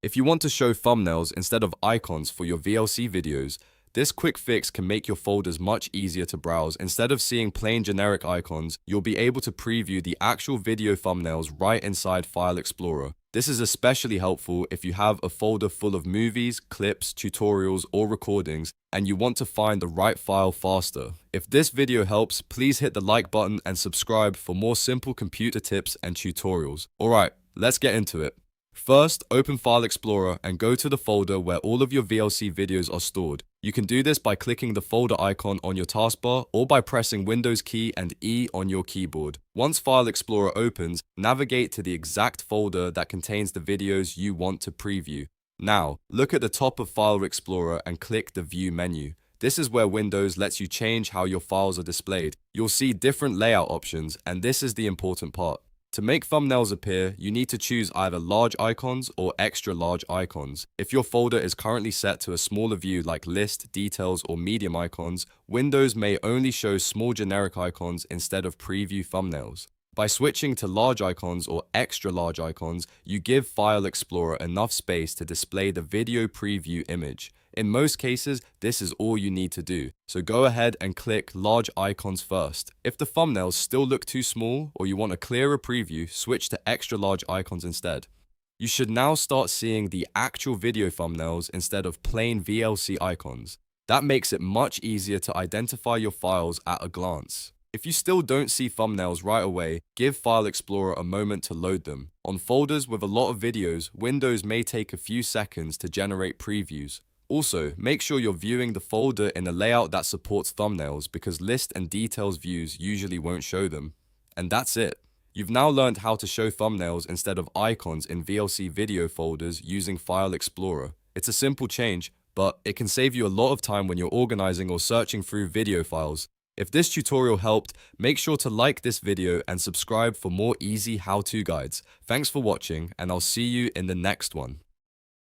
If you want to show thumbnails instead of icons for your VLC videos, this quick fix can make your folders much easier to browse. Instead of seeing plain generic icons, you'll be able to preview the actual video thumbnails right inside File Explorer. This is especially helpful if you have a folder full of movies, clips, tutorials, or recordings, and you want to find the right file faster. If this video helps, please hit the like button and subscribe for more simple computer tips and tutorials. Alright, let's get into it. First, open File Explorer and go to the folder where all of your VLC videos are stored. You can do this by clicking the folder icon on your taskbar or by pressing Windows key and E on your keyboard. Once File Explorer opens, navigate to the exact folder that contains the videos you want to preview. Now, look at the top of File Explorer and click the View menu. This is where Windows lets you change how your files are displayed. You'll see different layout options, and this is the important part. To make thumbnails appear, you need to choose either large icons or extra large icons. If your folder is currently set to a smaller view like list, details, or medium icons, Windows may only show small generic icons instead of preview thumbnails. By switching to large icons or extra large icons, you give File Explorer enough space to display the video preview image. In most cases, this is all you need to do, so go ahead and click large icons first. If the thumbnails still look too small or you want a clearer preview, switch to extra large icons instead. You should now start seeing the actual video thumbnails instead of plain VLC icons. That makes it much easier to identify your files at a glance. If you still don't see thumbnails right away, give File Explorer a moment to load them. On folders with a lot of videos, Windows may take a few seconds to generate previews. Also, make sure you're viewing the folder in a layout that supports thumbnails because list and details views usually won't show them. And that's it. You've now learned how to show thumbnails instead of icons in VLC video folders using File Explorer. It's a simple change, but it can save you a lot of time when you're organizing or searching through video files. If this tutorial helped, make sure to like this video and subscribe for more easy how-to guides. Thanks for watching, and I'll see you in the next one.